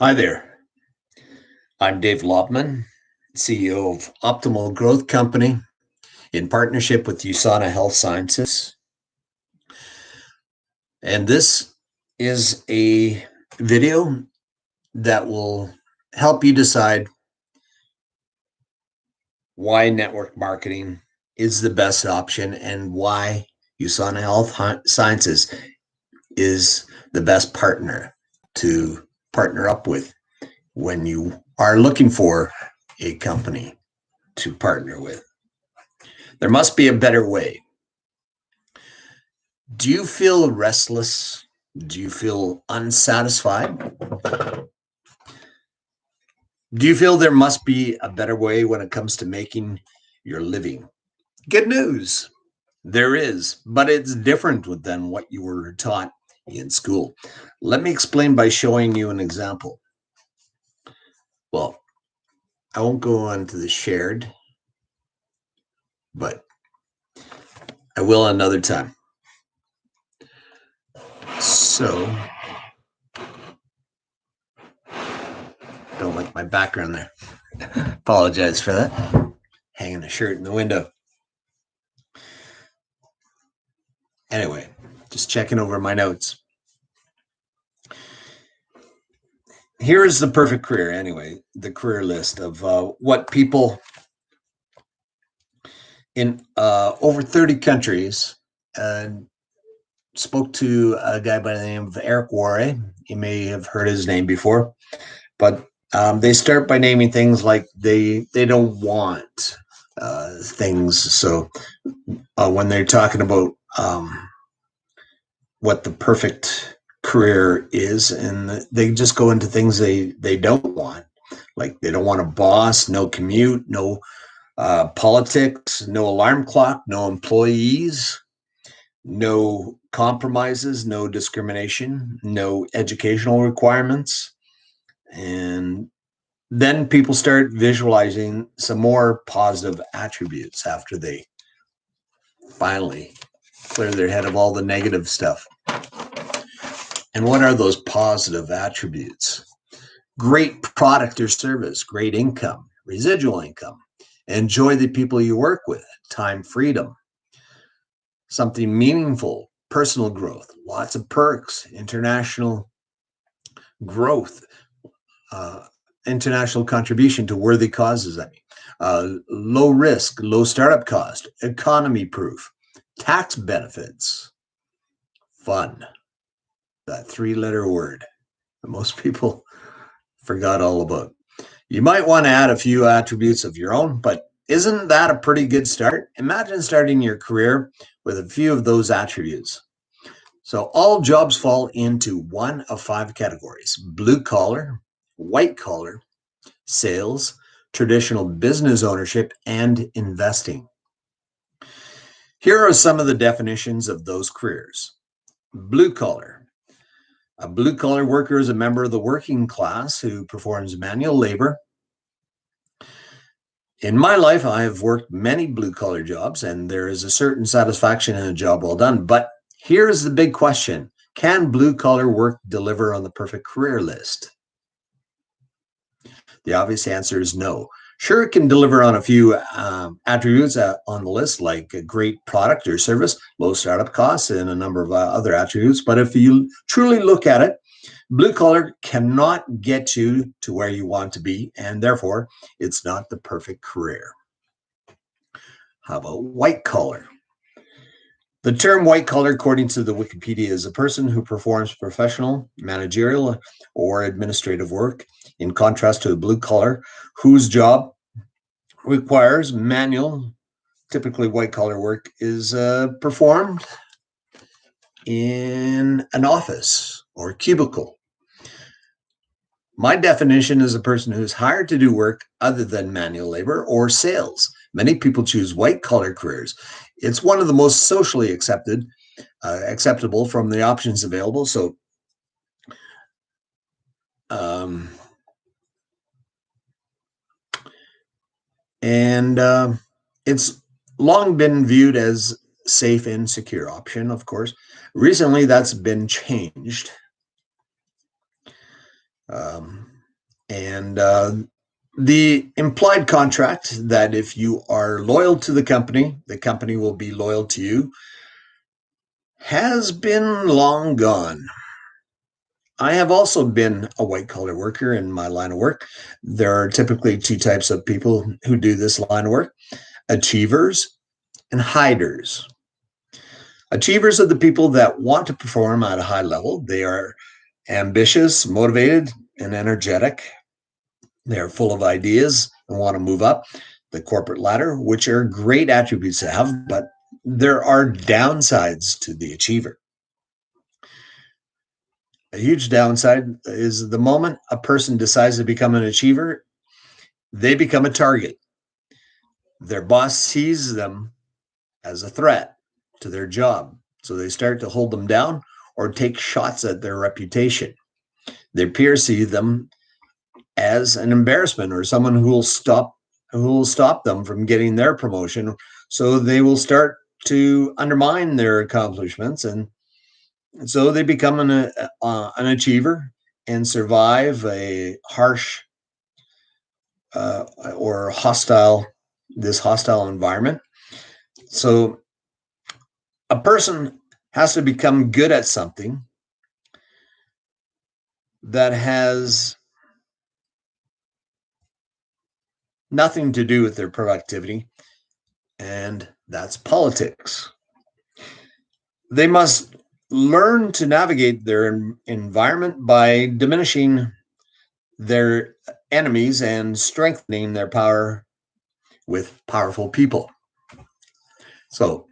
Hi there. I'm Dave Lobman, CEO of Optimal Growth Company in partnership with USANA Health Sciences. And this is a video that will help you decide why network marketing is the best option and why USANA Health Sciences is the best partner to partner up with when you are looking for a company to partner with. There must be a better way. Do you feel restless? Do you feel unsatisfied? Do you feel there must be a better way when it comes to making your living? Good news. There is, but it's different than what you were taught in school. Let me explain by showing you an example. Well, I won't go on to the shared, but I will another time. So, don't like my background there. Apologize for that. Hanging a shirt in the window. Anyway, just checking over my notes. Here is the perfect career, anyway, the career list of what people in over 30 countries spoke to a guy by the name of Eric Worre. You may have heard his name before, but they start by naming things like they don't want things. So when they're talking about what the perfect career is, and they just go into things they don't want, like they don't want a boss, no commute, no politics, no alarm clock, no employees, no compromises, no discrimination, no educational requirements. And then people start visualizing some more positive attributes after they finally clear their head of all the negative stuff. And what are those positive attributes? Great product or service, great income, residual income, enjoy the people you work with, time freedom, something meaningful, personal growth, lots of perks, international growth, international contribution to worthy causes. Low risk, low startup cost, economy proof, tax benefits, fun. That three-letter word that most people forgot all about. You might want to add a few attributes of your own, but isn't that a pretty good start? Imagine starting your career with a few of those attributes. So all jobs fall into one of five categories: blue collar, white collar, sales, traditional business ownership, and investing. Here are some of the definitions of those careers. Blue collar. A blue collar worker is a member of the working class who performs manual labor. In my life, I have worked many blue collar jobs, and there is a certain satisfaction in a job well done. But here's the big question: can blue collar work deliver on the perfect career list? The obvious answer is no. Sure, it can deliver on a few attributes on the list, like a great product or service, low startup costs, and a number of other attributes. But if you truly look at it, blue collar cannot get you to where you want to be, and therefore it's not the perfect career. How about white collar? The term white collar, according to the Wikipedia, is a person who performs professional, managerial, or administrative work, in contrast to a blue collar, whose job requires manual, typically white collar work, is performed in an office or cubicle. My definition is a person who's hired to do work other than manual labor or sales. Many people choose white collar careers. It's one of the most socially acceptable from the options available. So, it's long been viewed as safe and secure option, of course. Recently, that's been changed. And the implied contract that if you are loyal to the company will be loyal to you has been long gone. I have also been a white collar worker in my line of work. There are typically two types of people who do this line of work: achievers and hiders. Achievers are the people that want to perform at a high level. They are ambitious, motivated, and energetic. They are full of ideas and want to move up the corporate ladder, which are great attributes to have, but there are downsides to the achiever. A huge downside is the moment a person decides to become an achiever, they become a target. Their boss sees them as a threat to their job, so they start to hold them down or take shots at their reputation. Their peers see them as an embarrassment or someone who will stop them from getting their promotion, so they will start to undermine their accomplishments, and so they become an achiever and survive a harsh or hostile environment. So a person has to become good at something that has nothing to do with their productivity, and that's politics. They must learn to navigate their environment by diminishing their enemies and strengthening their power with powerful people. So,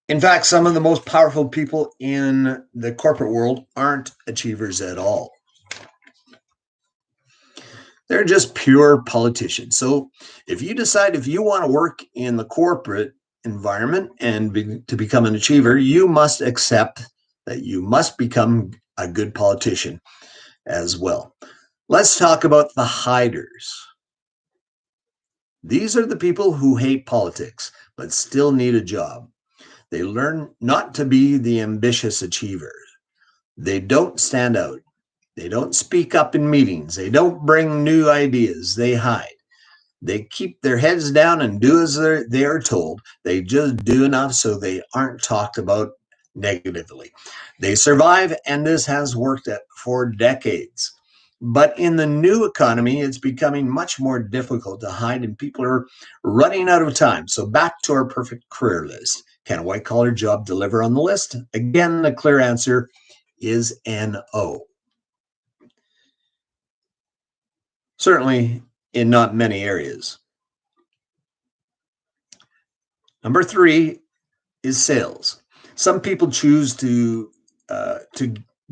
in fact, some of the most powerful people in the corporate world aren't achievers at all. They're just pure politicians. So, if you decide if you want to work in the corporate environment and to become an achiever, you must accept that you must become a good politician as well. Let's talk about the hiders. These are the people who hate politics but still need a job. They learn not to be the ambitious achievers. They don't stand out. They don't speak up in meetings. They don't bring new ideas. They hide. They keep their heads down and do as they are told. They just do enough so they aren't talked about negatively. They survive, and this has worked for decades. But in the new economy, it's becoming much more difficult to hide, and people are running out of time. So back to our perfect career list. Can a white collar job deliver on the list? Again, the clear answer is no. Certainly in not many areas. Number 3 is sales. Some people choose to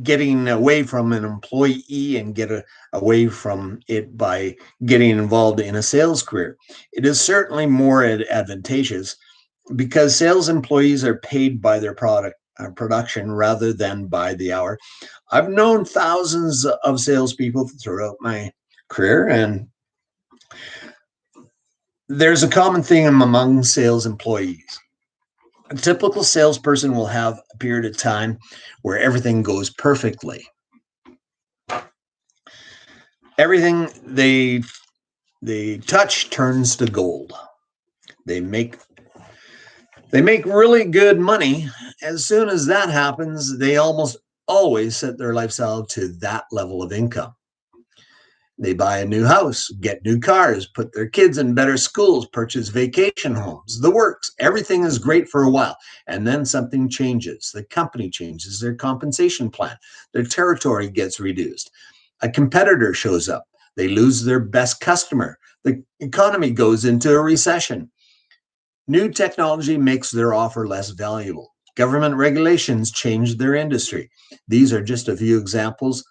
getting away from an employee and get away from it by getting involved in a sales career. It is certainly more advantageous because sales employees are paid by their production rather than by the hour. I've known thousands of salespeople throughout my career, and there's a common theme among sales employees. A typical salesperson will have a period of time where everything goes perfectly. Everything they touch turns to gold. They make really good money. As soon as that happens, they almost always set their lifestyle to that level of income. They buy a new house, get new cars, put their kids in better schools, purchase vacation homes, the works. Everything is great for a while. And then something changes. The company changes their compensation plan. Their territory gets reduced. A competitor shows up. They lose their best customer. The economy goes into a recession. New technology makes their offer less valuable. Government regulations change their industry. These are just a few examples.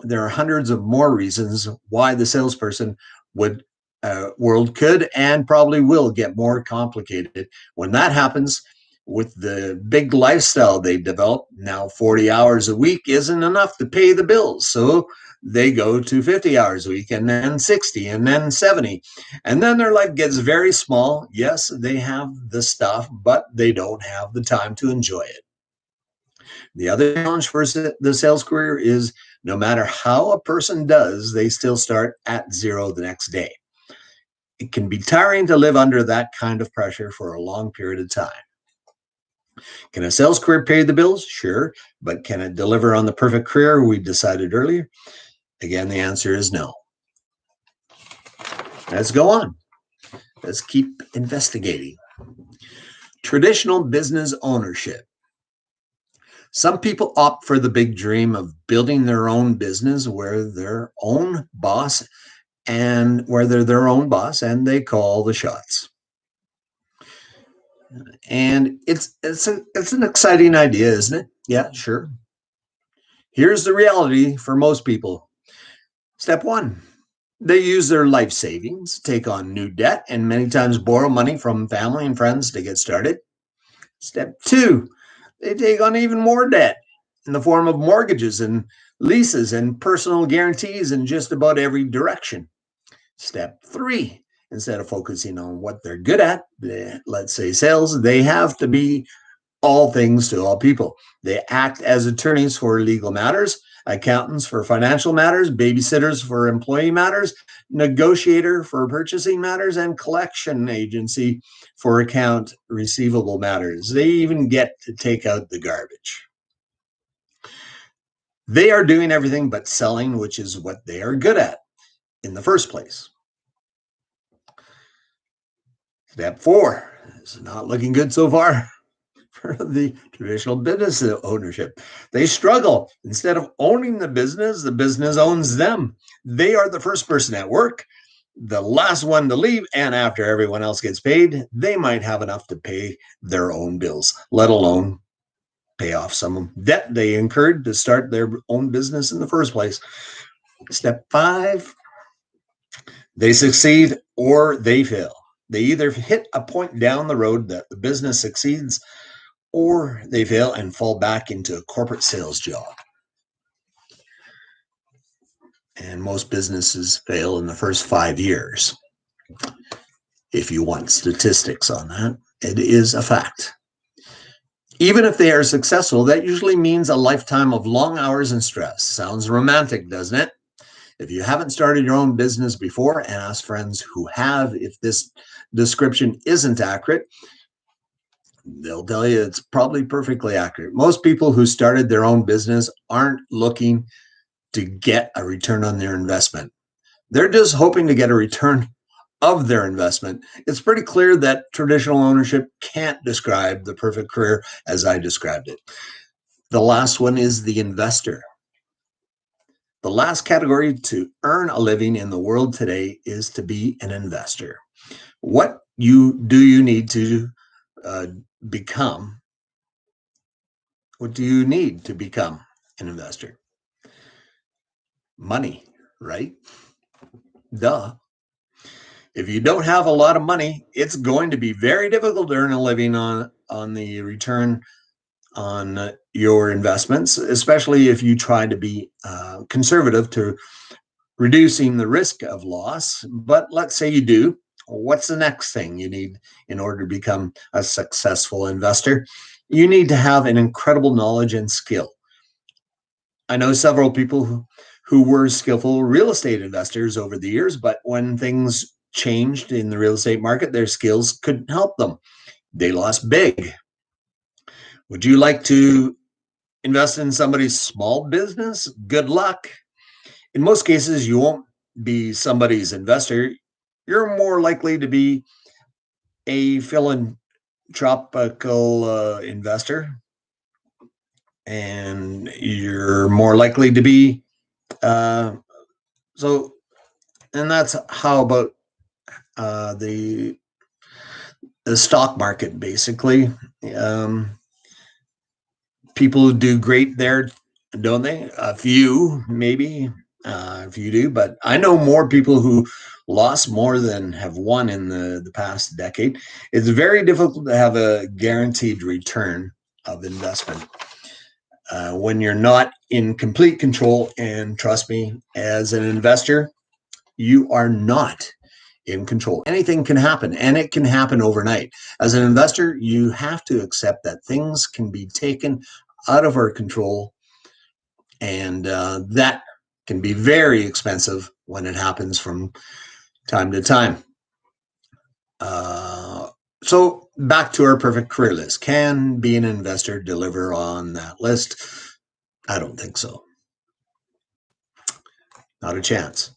There are hundreds of more reasons why the salesperson world could and probably will get more complicated. When that happens, with the big lifestyle they develop, now 40 hours a week isn't enough to pay the bills. So they go to 50 hours a week, and then 60, and then 70. And then their life gets very small. Yes, they have the stuff, but they don't have the time to enjoy it. The other challenge for the sales career is No matter how a person does, they still start at zero the next day. It can be tiring to live under that kind of pressure for a long period of time. Can a sales career pay the bills? Sure. But can it deliver on the perfect career we decided earlier? Again, the answer is no. Let's go on. Let's keep investigating. Traditional business ownership. Some people opt for the big dream of building their own business where they're their own boss and they call the shots. And it's an exciting idea, isn't it? Yeah, sure. Here's the reality for most people. Step one, they use their life savings, take on new debt, and many times borrow money from family and friends to get started. Step two, they take on even more debt in the form of mortgages and leases and personal guarantees in just about every direction. Step three, instead of focusing on what they're good at, let's say sales, they have to be all things to all people. They act as attorneys for legal matters, accountants for financial matters, babysitters for employee matters, negotiator for purchasing matters, and collection agency for account receivable matters. They even get to take out the garbage. They are doing everything but selling, which is what they are good at in the first place. Step four is not looking good so far for the traditional business ownership. They struggle. Instead of owning the business owns them. They are the first person at work, the last one to leave, and after everyone else gets paid, they might have enough to pay their own bills, let alone pay off some debt they incurred to start their own business in the first place. Step five, they succeed or they fail. They either hit a point down the road that the business succeeds or they fail and fall back into a corporate sales job. And most businesses fail in the first 5 years. If you want statistics on that, it is a fact. Even if they are successful, that usually means a lifetime of long hours and stress. Sounds romantic, doesn't it? If you haven't started your own business before, and ask friends who have, if this description isn't accurate, they'll tell you it's probably perfectly accurate. Most people who started their own business aren't looking to get a return on their investment. They're just hoping to get a return of their investment. It's pretty clear that traditional ownership can't describe the perfect career as I described it. The last one is the investor. The last category to earn a living in the world today is to be an investor. What do you need to become? What do you need to become an investor? Money, right? Duh. If you don't have a lot of money, it's going to be very difficult to earn a living on the return on your investments, especially if you try to be conservative to reducing the risk of loss. But let's say you do. What's the next thing you need in order to become a successful investor? You need to have an incredible knowledge and skill. I know several people who were skillful real estate investors over the years, but when things changed in the real estate market, their skills couldn't help them. They lost big. Would you like to invest in somebody's small business? Good luck. In most cases, you won't be somebody's investor. You're more likely to be a philanthropical investor, and you're more likely to be and that's how about the stock market, basically. People do great there, don't they? A few, maybe, if you do, but I know more people who lost more than have won in the past decade. It's very difficult to have a guaranteed return of investment when you're not in complete control. And trust me, as an investor, you are not in control. Anything can happen, and it can happen overnight. As an investor, you have to accept that things can be taken out of our control And that can be very expensive when it happens from time to time. So back to our perfect career list. Can being an investor deliver on that list? I don't think so. Not a chance.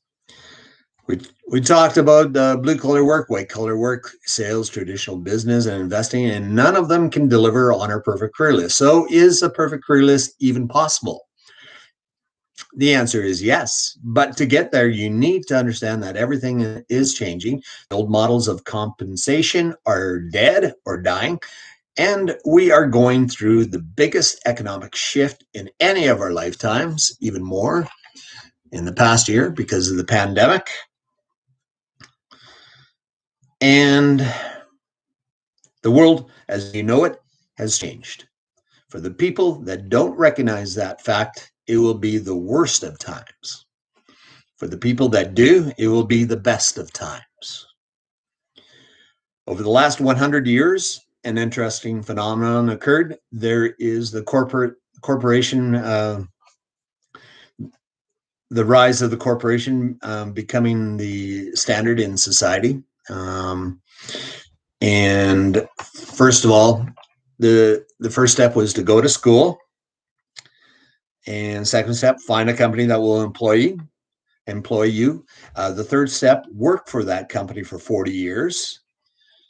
We talked about blue collar work, white collar work, sales, traditional business, and investing, and none of them can deliver on our perfect career list. So is a perfect career list even possible? The answer is yes. But to get there, you need to understand that everything is changing. The old models of compensation are dead or dying. And we are going through the biggest economic shift in any of our lifetimes, even more in the past year because of the pandemic. And the world, as you know it, has changed. For the people that don't recognize that fact, it will be the worst of times. For the people that do, it will be the best of times. Over the last 100 years, an interesting phenomenon occurred. There is the corporation, the rise of the corporation becoming the standard in society. And first of all, the first step was to go to school. And second step, find a company that will employ you. The third step, work for that company for 40 years.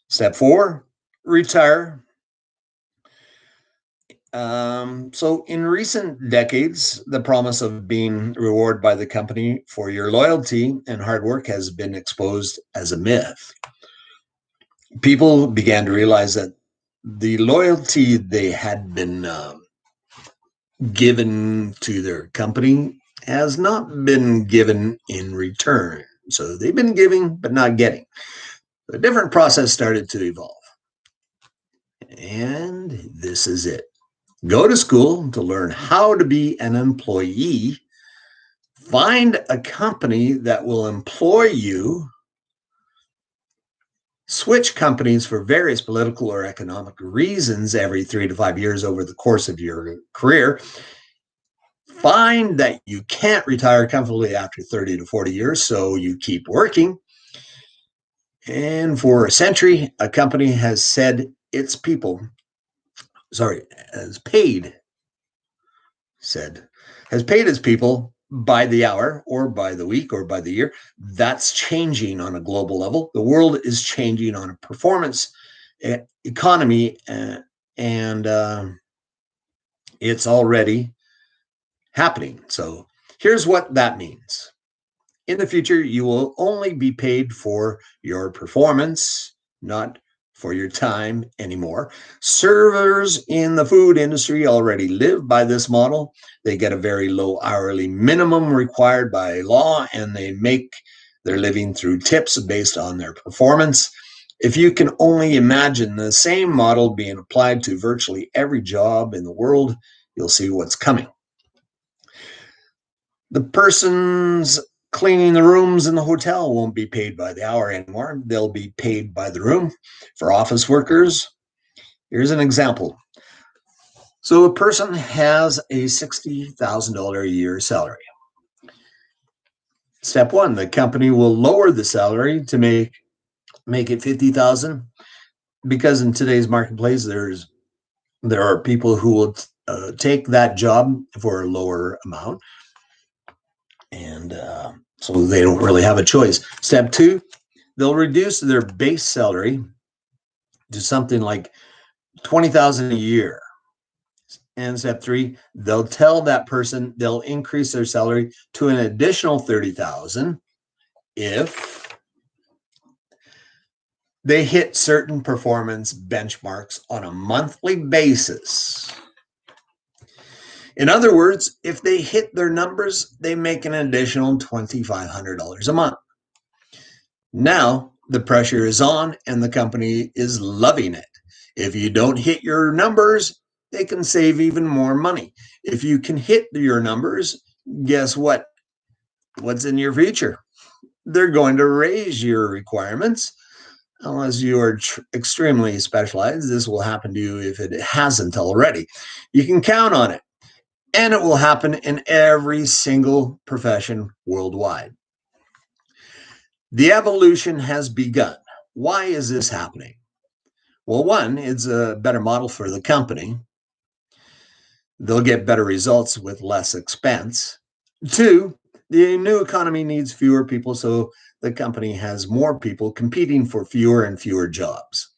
Step 4, retire. So in recent decades, the promise of being rewarded by the company for your loyalty and hard work has been exposed as a myth. People began to realize that the loyalty they had been given to their company has not been given in return. So they've been giving, but not getting. A different process started to evolve. And this is it. Go to school to learn how to be an employee. Find a company that will employ you. Switch companies for various political or economic reasons every 3 to 5 years over the course of your career. Find that you can't retire comfortably after 30 to 40 years, so you keep working. And for a century, a company has said its people, has paid its people by the hour or by the week or by the year. That's changing on a global level. The world is changing on a performance economy, and it's already happening. So here's what that means. In the future, you will only be paid for your performance, not for your time anymore. Servers in the food industry already live by this model. They get a very low hourly minimum required by law, and they make their living through tips based on their performance. If you can only imagine the same model being applied to virtually every job in the world, you'll see what's coming. The person's cleaning the rooms in the hotel won't be paid by the hour anymore. They'll be paid by the room. For office workers, here's an example. So a person has a $60,000 a year salary. Step 1, the company will lower the salary to make it $50,000, because in today's marketplace, there are people who will take that job for a lower amount. And so they don't really have a choice. Step 2, they'll reduce their base salary to something like $20,000 a year. And step 3, they'll tell that person they'll increase their salary to an additional $30,000 if they hit certain performance benchmarks on a monthly basis. In other words, if they hit their numbers, they make an additional $2,500 a month. Now the pressure is on and the company is loving it. If you don't hit your numbers, they can save even more money. If you can hit your numbers, guess what? What's in your future? They're going to raise your requirements. Unless you are extremely specialized, this will happen to you if it hasn't already. You can count on it. And it will happen in every single profession worldwide. The evolution has begun. Why is this happening? Well, one, it's a better model for the company. They'll get better results with less expense. Two, the new economy needs fewer people, so the company has more people competing for fewer and fewer jobs.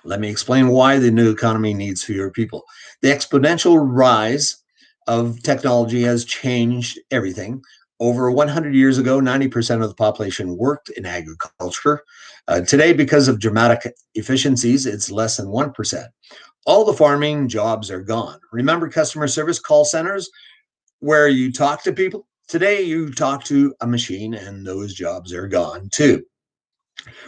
Let me explain why the new economy needs fewer people. The exponential rise of technology has changed everything. Over 100 years ago, 90% of the population worked in agriculture. Today, because of dramatic efficiencies, it's less than 1%. All the farming jobs are gone. Remember customer service call centers where you talk to people? Today, you talk to a machine, and those jobs are gone too.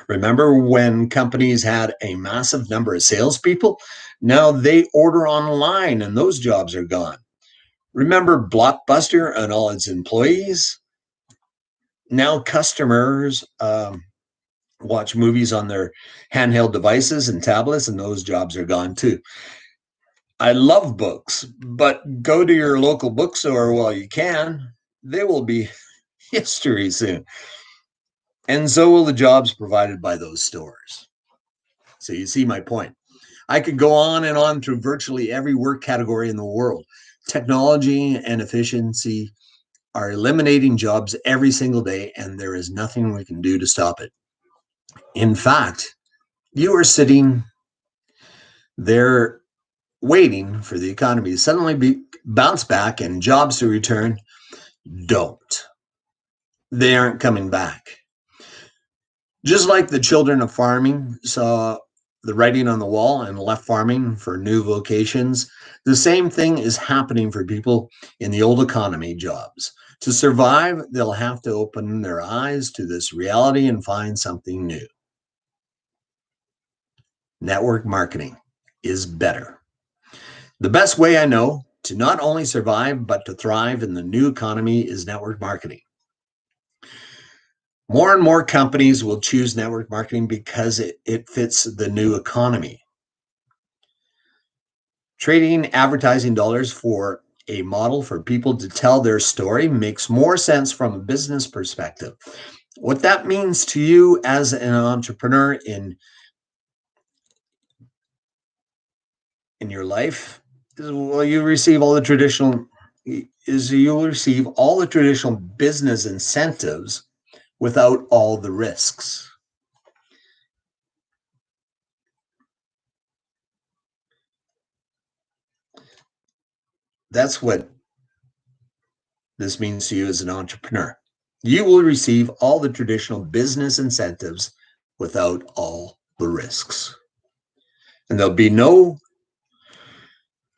Remember when companies had a massive number of salespeople? Now they order online, and those jobs are gone. Remember Blockbuster and all its employees? Now customers watch movies on their handheld devices and tablets, and those jobs are gone too. I love books, but go to your local bookstore while you can. They will be history soon. And so will the jobs provided by those stores. So you see my point. I could go on and on through virtually every work category in the world. Technology and efficiency are eliminating jobs every single day, and there is nothing we can do to stop it. In fact, you are sitting there waiting for the economy to suddenly bounce back and jobs to return. Don't. They aren't coming back. Just like the children of farming saw the writing on the wall and left farming for new vocations, the same thing is happening for people in the old economy jobs. To survive, they'll have to open their eyes to this reality and find something new. Network marketing is better. The best way I know to not only survive, but to thrive in the new economy is network marketing. More and more companies will choose network marketing because it fits the new economy. Trading advertising dollars for a model for people to tell their story makes more sense from a business perspective. What that means to you as an entrepreneur in your life is, well, you'll receive all the traditional business incentives without all the risks. That's what this means to you as an entrepreneur. You will receive all the traditional business incentives without all the risks. And there'll be no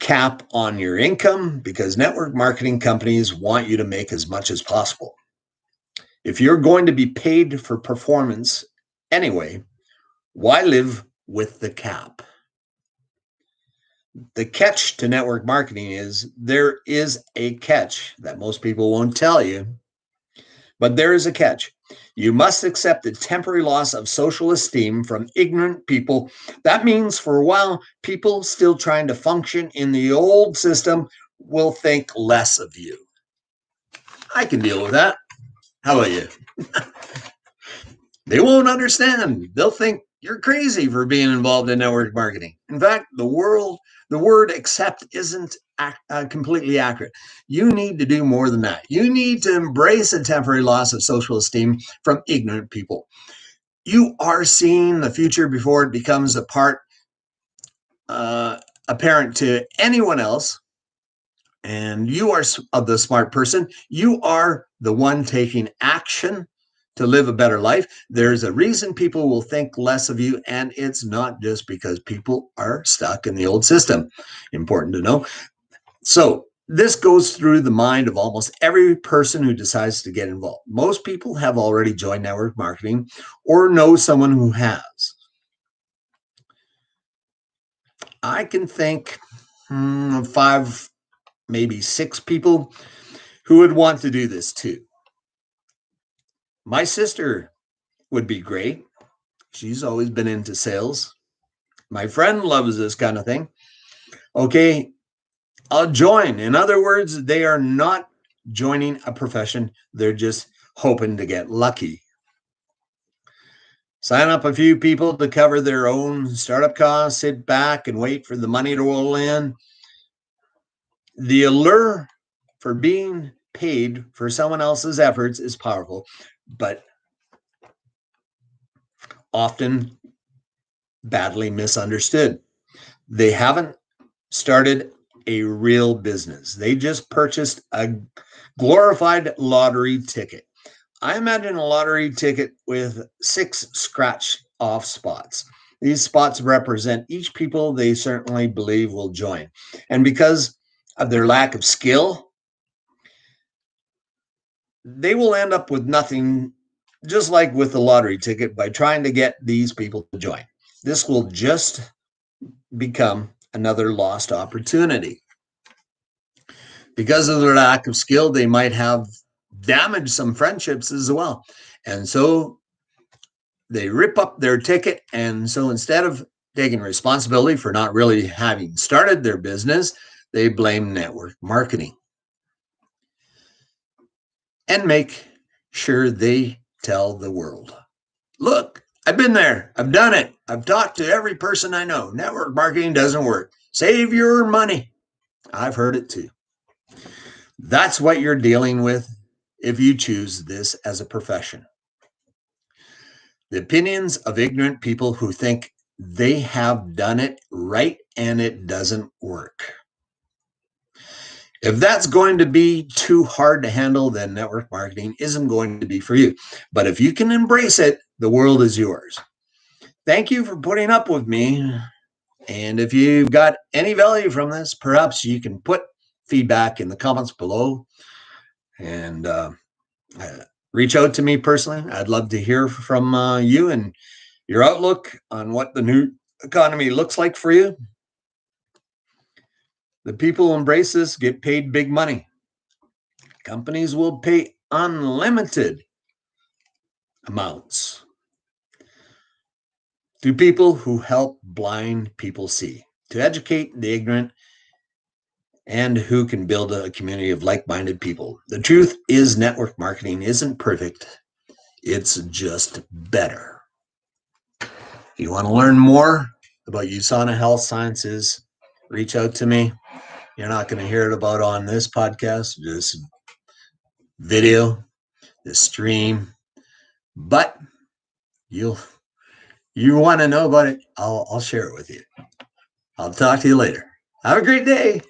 cap on your income because network marketing companies want you to make as much as possible. If you're going to be paid for performance anyway, why live with the cap? The catch to network marketing is there is a catch that most people won't tell you, but there is a catch. You must accept the temporary loss of social esteem from ignorant people. That means for a while, people still trying to function in the old system will think less of you. I can deal with that. How about you? They won't understand. They'll think you're crazy for being involved in network marketing. In fact, the word accept isn't completely accurate. You need to do more than that. You need to embrace a temporary loss of social esteem from ignorant people. You are seeing the future before it becomes apparent to anyone else. And you are the smart person. You are the one taking action to live a better life. There's a reason people will think less of you, and it's not just because people are stuck in the old system. Important to know. So this goes through the mind of almost every person who decides to get involved. Most people have already joined network marketing or know someone who has. I can think of 5, maybe 6 people who would want to do this too. My sister would be great. She's always been into sales. My friend loves this kind of thing. Okay, I'll join. In other words, they are not joining a profession. They're just hoping to get lucky. Sign up a few people to cover their own startup costs, sit back and wait for the money to roll in. The allure for being paid for someone else's efforts is powerful, but often badly misunderstood. They haven't started a real business. They just purchased a glorified lottery ticket. I imagine a lottery ticket with 6 scratch off spots. These spots represent each people they certainly believe will join. And because of their lack of skill, they will end up with nothing, just like with the lottery ticket, by trying to get these people to join. This will just become another lost opportunity. Because of their lack of skill, they might have damaged some friendships as well. And so they rip up their ticket. And so instead of taking responsibility for not really having started their business, they blame network marketing and make sure they tell the world, look, I've been there. I've done it. I've talked to every person I know. Network marketing doesn't work. Save your money. I've heard it too. That's what you're dealing with if you choose this as a profession. The opinions of ignorant people who think they have done it right and it doesn't work. If that's going to be too hard to handle, then network marketing isn't going to be for you. But if you can embrace it, the world is yours. Thank you for putting up with me. And if you got any value from this, perhaps you can put feedback in the comments below and reach out to me personally. I'd love to hear from you and your outlook on what the new economy looks like for you. The people who embrace this get paid big money. Companies will pay unlimited amounts to people who help blind people see, to educate the ignorant, and who can build a community of like-minded people. The truth is, network marketing isn't perfect. It's just better. If you want to learn more about USANA Health Sciences, reach out to me. You're not going to hear it about on this podcast, this video, this stream, but you want to know about it, I'll share it with you. I'll talk to you later. Have a great day.